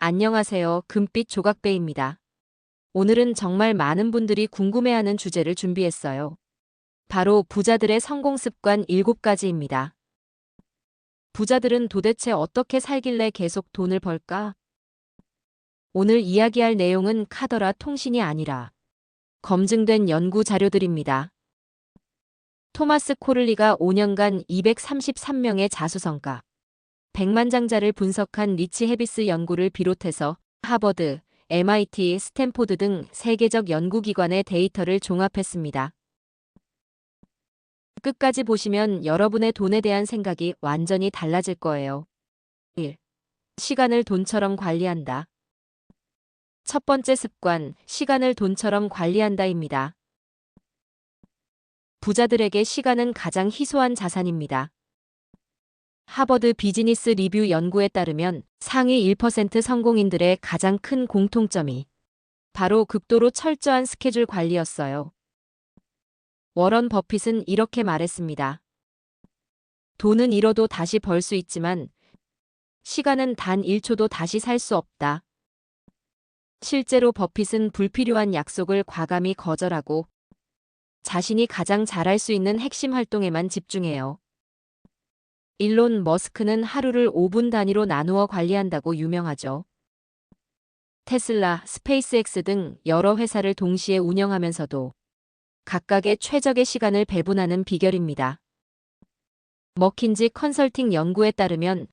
안녕하세요. 금빛 조각배입니다. 오늘은 정말 많은 분들이 궁금해하는 주제를 준비했어요. 바로 부자들의 성공 습관 7가지입니다. 부자들은 도대체 어떻게 살길래 계속 돈을 벌까? 오늘 이야기할 내용은 카더라 통신이 아니라 검증된 연구 자료들입니다. 토마스 코를리가 5년간 233명의 자수성가, 백만장자를 분석한 리치 해비스 연구를 비롯해서 하버드, MIT, 스탠포드 등 세계적 연구기관의 데이터를 종합했습니다. 끝까지 보시면 여러분의 돈에 대한 생각이 완전히 달라질 거예요. 1. 시간을 돈처럼 관리한다. 첫 번째 습관, 시간을 돈처럼 관리한다입니다. 부자들에게 시간은 가장 희소한 자산입니다. 하버드 비즈니스 리뷰 연구에 따르면 상위 1% 성공인들의 가장 큰 공통점이 바로 극도로 철저한 스케줄 관리였어요. 워런 버핏은 이렇게 말했습니다. 돈은 잃어도 다시 벌 수 있지만 시간은 단 1초도 다시 살 수 없다. 실제로 버핏은 불필요한 약속을 과감히 거절하고 자신이 가장 잘할 수 있는 핵심 활동에만 집중해요. 일론 머스크는 하루를 5분 단위로 나누어 관리한다고 유명하죠. 테슬라, 스페이스X 등 여러 회사를 동시에 운영하면서도 각각의 최적의 시간을 배분하는 비결입니다. 머킨지 컨설팅 연구에 따르면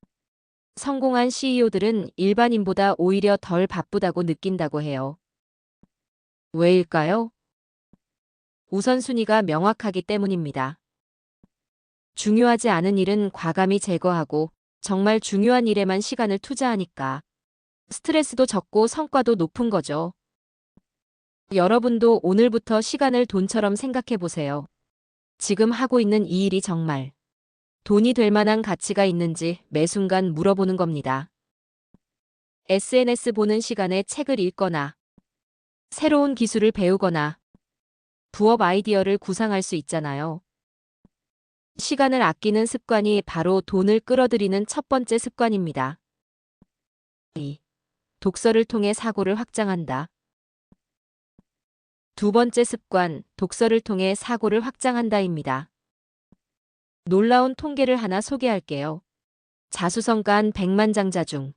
성공한 CEO들은 일반인보다 오히려 덜 바쁘다고 느낀다고 해요. 왜일까요? 우선순위가 명확하기 때문입니다. 중요하지 않은 일은 과감히 제거하고 정말 중요한 일에만 시간을 투자하니까 스트레스도 적고 성과도 높은 거죠. 여러분도 오늘부터 시간을 돈처럼 생각해 보세요. 지금 하고 있는 이 일이 정말 돈이 될 만한 가치가 있는지 매 순간 물어보는 겁니다. SNS 보는 시간에 책을 읽거나 새로운 기술을 배우거나 부업 아이디어를 구상할 수 있잖아요. 시간을 아끼는 습관이 바로 돈을 끌어들이는 첫 번째 습관입니다. 2. 독서를 통해 사고를 확장한다. 두 번째 습관, 독서를 통해 사고를 확장한다입니다. 놀라운 통계를 하나 소개할게요. 자수성가한 백만장자 중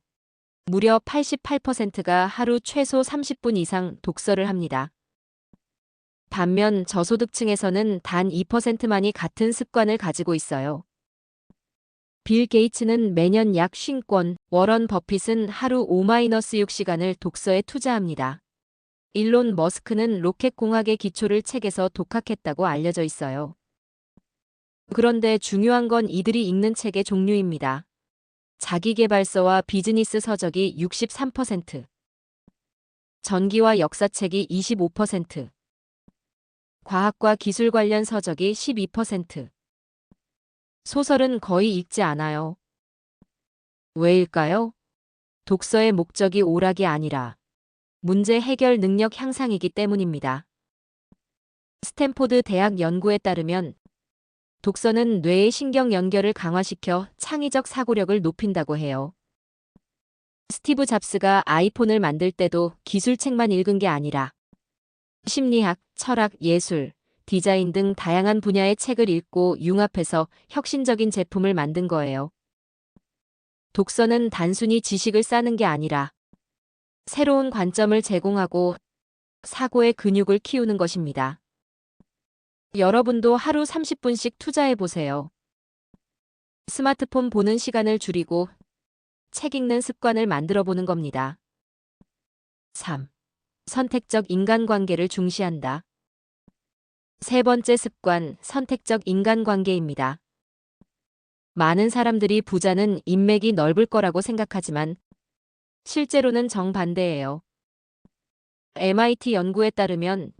무려 88%가 하루 최소 30분 이상 독서를 합니다. 반면 저소득층에서는 단 2%만이 같은 습관을 가지고 있어요. 빌 게이츠는 매년 약 50권, 워런 버핏은 하루 5-6시간을 독서에 투자합니다. 일론 머스크는 로켓 공학의 기초를 책에서 독학했다고 알려져 있어요. 그런데 중요한 건 이들이 읽는 책의 종류입니다. 자기계발서와 비즈니스 서적이 63%, 전기와 역사책이 25%, 과학과 기술 관련 서적이 12%, 소설은 거의 읽지 않아요. 왜일까요? 독서의 목적이 오락이 아니라 문제 해결 능력 향상이기 때문입니다. 스탠포드 대학 연구에 따르면 독서는 뇌의 신경 연결을 강화시켜 창의적 사고력을 높인다고 해요. 스티브 잡스가 아이폰을 만들 때도 기술책만 읽은 게 아니라 심리학, 철학, 예술, 디자인 등 다양한 분야의 책을 읽고 융합해서 혁신적인 제품을 만든 거예요. 독서는 단순히 지식을 쌓는 게 아니라 새로운 관점을 제공하고 사고의 근육을 키우는 것입니다. 여러분도 하루 30분씩 투자해 보세요. 스마트폰 보는 시간을 줄이고 책 읽는 습관을 만들어 보는 겁니다. 3. 선택적 인간관계를 중시한다. 세 번째 습관, 선택적 인간관계입니다. 많은 사람들이 부자는 인맥이 넓을 거라고 생각하지만 실제로는 정반대예요. MIT 연구에 따르면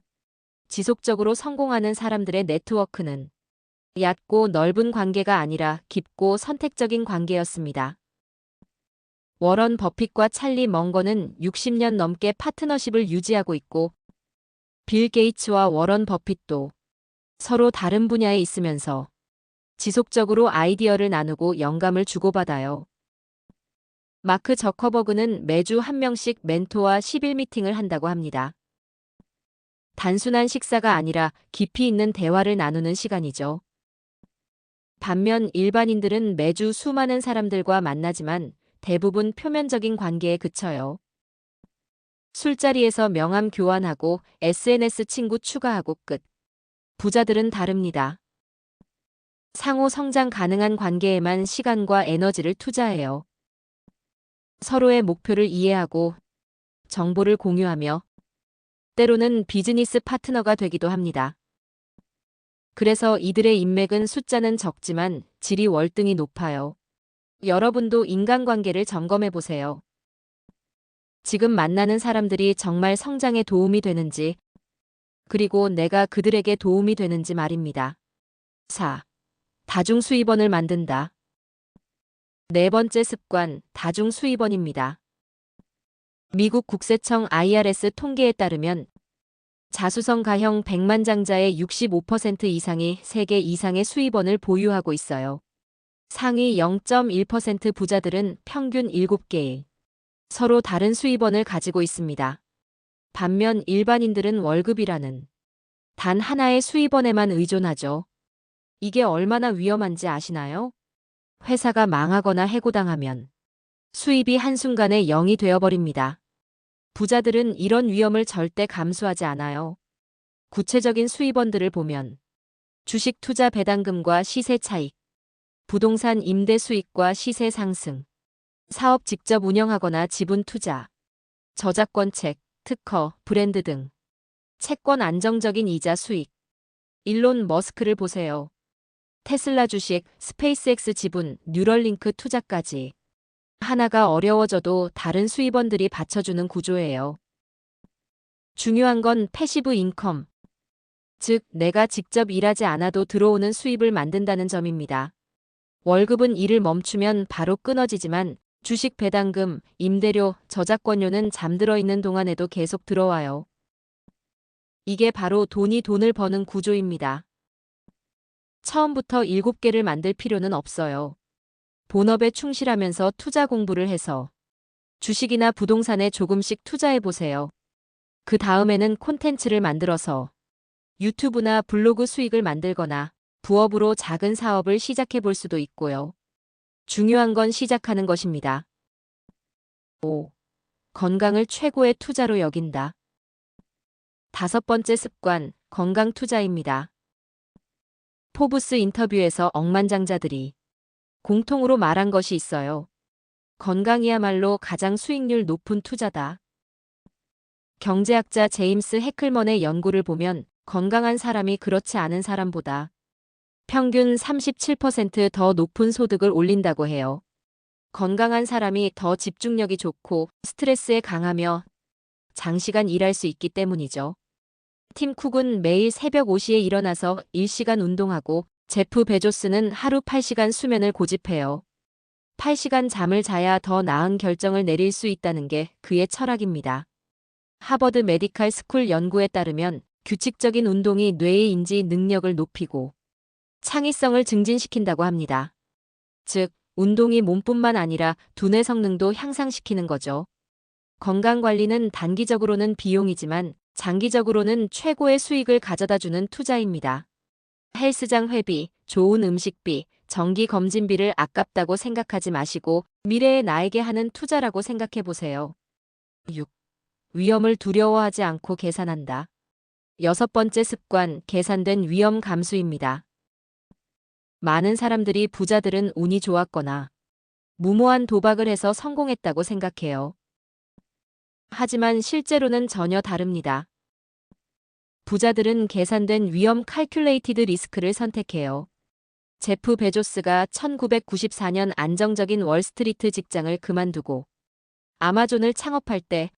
지속적으로 성공하는 사람들의 네트워크는 얕고 넓은 관계가 아니라 깊고 선택적인 관계였습니다. 워런 버핏과 찰리 멍거는 60년 넘게 파트너십을 유지하고 있고 빌 게이츠와 워런 버핏도 서로 다른 분야에 있으면서 지속적으로 아이디어를 나누고 영감을 주고받아요. 마크 저커버그는 매주 한 명씩 멘토와 10일 미팅을 한다고 합니다. 단순한 식사가 아니라 깊이 있는 대화를 나누는 시간이죠. 반면 일반인들은 매주 수많은 사람들과 만나지만 대부분 표면적인 관계에 그쳐요. 술자리에서 명함 교환하고 SNS 친구 추가하고 끝. 부자들은 다릅니다. 상호 성장 가능한 관계에만 시간과 에너지를 투자해요. 서로의 목표를 이해하고 정보를 공유하며 때로는 비즈니스 파트너가 되기도 합니다. 그래서 이들의 인맥은 숫자는 적지만 질이 월등히 높아요. 여러분도 인간관계를 점검해 보세요. 지금 만나는 사람들이 정말 성장에 도움이 되는지, 그리고 내가 그들에게 도움이 되는지 말입니다. 4. 다중수입원을 만든다. 네 번째 습관, 다중수입원입니다. 미국 국세청 IRS 통계에 따르면 자수성 가형 100만 장자의 65% 이상이 3개 이상의 수입원을 보유하고 있어요. 상위 0.1% 부자들은 평균 7개의 서로 다른 수입원을 가지고 있습니다. 반면 일반인들은 월급이라는 단 하나의 수입원에만 의존하죠. 이게 얼마나 위험한지 아시나요? 회사가 망하거나 해고당하면 수입이 한순간에 0이 되어버립니다. 부자들은 이런 위험을 절대 감수하지 않아요. 구체적인 수입원들을 보면 주식 투자 배당금과 시세 차익, 부동산 임대 수익과 시세 상승, 사업 직접 운영하거나 지분 투자, 저작권 책, 특허, 브랜드 등 채권 안정적인 이자 수익. 일론 머스크를 보세요. 테슬라 주식, 스페이스X 지분, 뉴럴링크 투자까지. 하나가 어려워져도 다른 수입원들이 받쳐주는 구조예요. 중요한 건 패시브 인컴, 즉 내가 직접 일하지 않아도 들어오는 수입을 만든다는 점입니다. 월급은 일을 멈추면 바로 끊어지지만 주식 배당금, 임대료, 저작권료는 잠들어 있는 동안에도 계속 들어와요. 이게 바로 돈이 돈을 버는 구조입니다. 처음부터 7개를 만들 필요는 없어요. 본업에 충실하면서 투자 공부를 해서 주식이나 부동산에 조금씩 투자해 보세요. 그 다음에는 콘텐츠를 만들어서 유튜브나 블로그 수익을 만들거나 부업으로 작은 사업을 시작해 볼 수도 있고요. 중요한 건 시작하는 것입니다. 5. 건강을 최고의 투자로 여긴다. 다섯 번째 습관, 건강 투자입니다. 포브스 인터뷰에서 억만장자들이 공통으로 말한 것이 있어요. 건강이야말로 가장 수익률 높은 투자다. 경제학자 제임스 해클먼의 연구를 보면 건강한 사람이 그렇지 않은 사람보다 평균 37% 더 높은 소득을 올린다고 해요. 건강한 사람이 더 집중력이 좋고 스트레스에 강하며 장시간 일할 수 있기 때문이죠. 팀 쿡은 매일 새벽 5시에 일어나서 1시간 운동하고 제프 베조스는 하루 8시간 수면을 고집해요. 8시간 잠을 자야 더 나은 결정을 내릴 수 있다는 게 그의 철학입니다. 하버드 메디칼 스쿨 연구에 따르면 규칙적인 운동이 뇌의 인지 능력을 높이고 창의성을 증진시킨다고 합니다. 즉, 운동이 몸뿐만 아니라 두뇌 성능도 향상시키는 거죠. 건강관리는 단기적으로는 비용이지만 장기적으로는 최고의 수익을 가져다주는 투자입니다. 헬스장 회비, 좋은 음식비, 정기검진비를 아깝다고 생각하지 마시고 미래의 나에게 하는 투자라고 생각해 보세요. 6. 위험을 두려워하지 않고 계산한다. 여섯 번째 습관, 계산된 위험 감수입니다. 많은 사람들이 부자들은 운이 좋았거나 무모한 도박을 해서 성공했다고 생각해요. 하지만 실제로는 전혀 다릅니다. 부자들은 계산된 위험 칼큘레이티드 리스크를 선택해요. 제프 베조스가 1994년 안정적인 월스트리트 직장을 그만두고 아마존을 창업할 때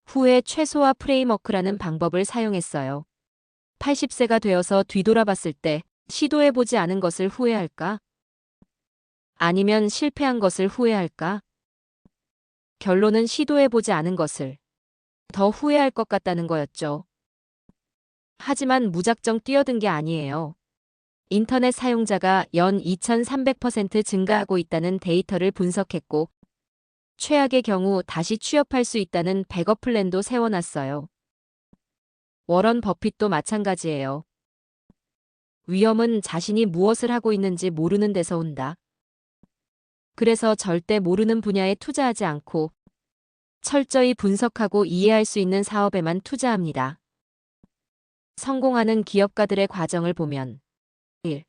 후회 최소화 프레임워크라는 방법을 사용했어요. 80세가 되어서 뒤돌아봤을 때 시도해보지 않은 것을 후회할까? 아니면 실패한 것을 후회할까? 결론은 시도해보지 않은 것을 더 후회할 것 같다는 거였죠. 하지만 무작정 뛰어든 게 아니에요. 인터넷 사용자가 연 2300% 증가하고 있다는 데이터를 분석했고 최악의 경우 다시 취업할 수 있다는 백업 플랜도 세워놨어요. 워런 버핏도 마찬가지예요. 위험은 자신이 무엇을 하고 있는지 모르는 데서 온다. 그래서 절대 모르는 분야에 투자하지 않고 철저히 분석하고 이해할 수 있는 사업에만 투자합니다. 성공하는 기업가들의 과정을 보면 1.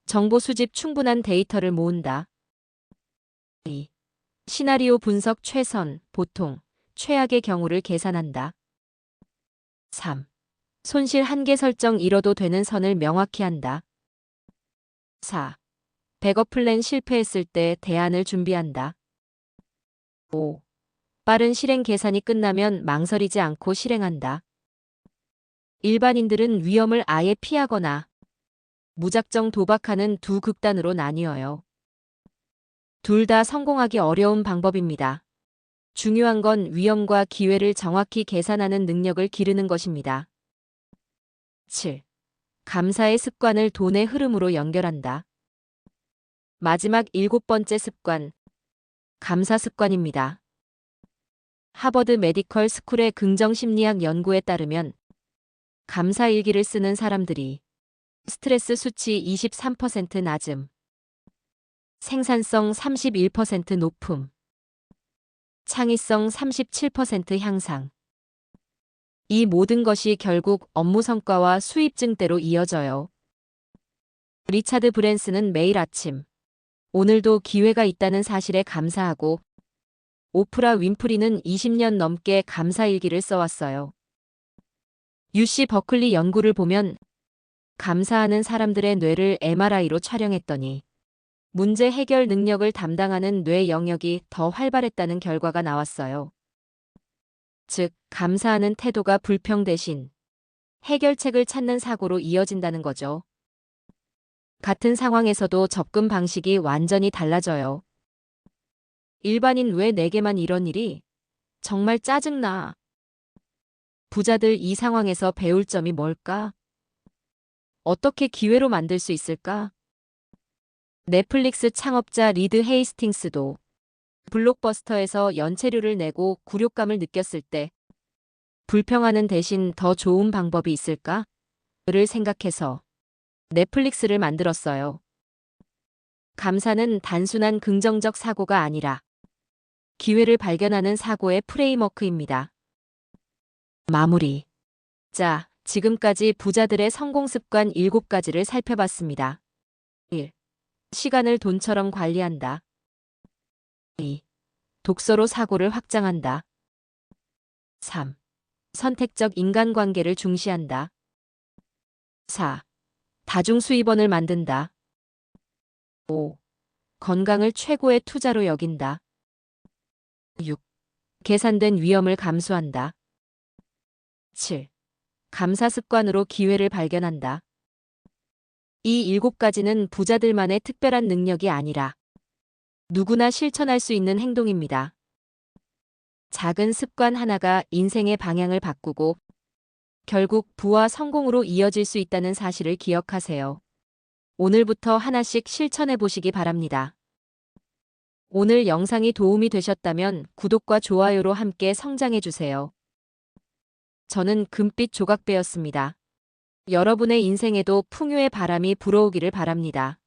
정보 수집 충분한 데이터를 모은다. 2. 시나리오 분석 최선, 보통, 최악의 경우를 계산한다. 3. 손실 한계 설정 잃어도 되는 선을 명확히 한다. 4. 백업 플랜 실패했을 때 대안을 준비한다. 5. 빠른 실행 계산이 끝나면 망설이지 않고 실행한다. 일반인들은 위험을 아예 피하거나 무작정 도박하는 두 극단으로 나뉘어요. 둘 다 성공하기 어려운 방법입니다. 중요한 건 위험과 기회를 정확히 계산하는 능력을 기르는 것입니다. 7. 감사의 습관을 돈의 흐름으로 연결한다. 마지막 7번째 습관, 감사 습관입니다. 하버드 메디컬 스쿨의 긍정심리학 연구에 따르면 감사 일기를 쓰는 사람들이 스트레스 수치 23% 낮음, 생산성 31% 높음, 창의성 37% 향상. 이 모든 것이 결국 업무 성과와 수입 증대로 이어져요. 리차드 브랜슨은 매일 아침 오늘도 기회가 있다는 사실에 감사하고 오프라 윈프리는 20년 넘게 감사일기를 써왔어요. UC 버클리 연구를 보면 감사하는 사람들의 뇌를 MRI로 촬영했더니 문제 해결 능력을 담당하는 뇌 영역이 더 활발했다는 결과가 나왔어요. 즉, 감사하는 태도가 불평 대신 해결책을 찾는 사고로 이어진다는 거죠. 같은 상황에서도 접근 방식이 완전히 달라져요. 일반인 왜 내게만 이런 일이? 정말 짜증나. 부자들 이 상황에서 배울 점이 뭘까? 어떻게 기회로 만들 수 있을까? 넷플릭스 창업자 리드 헤이스팅스도 블록버스터에서 연체료를 내고 굴욕감을 느꼈을 때 불평하는 대신 더 좋은 방법이 있을까? 를 생각해서 넷플릭스를 만들었어요. 감사는 단순한 긍정적 사고가 아니라 기회를 발견하는 사고의 프레임워크입니다. 마무리. 자, 지금까지 부자들의 성공 습관 7가지를 살펴봤습니다. 1. 시간을 돈처럼 관리한다. 2. 독서로 사고를 확장한다. 3. 선택적 인간관계를 중시한다. 4. 다중수입원을 만든다. 5. 건강을 최고의 투자로 여긴다. 6. 계산된 위험을 감수한다. 7. 감사 습관으로 기회를 발견한다. 이 7가지는 부자들만의 특별한 능력이 아니라 누구나 실천할 수 있는 행동입니다. 작은 습관 하나가 인생의 방향을 바꾸고 결국 부와 성공으로 이어질 수 있다는 사실을 기억하세요. 오늘부터 하나씩 실천해 보시기 바랍니다. 오늘 영상이 도움이 되셨다면 구독과 좋아요로 함께 성장해 주세요. 저는 금빛 조각배였습니다. 여러분의 인생에도 풍요의 바람이 불어오기를 바랍니다.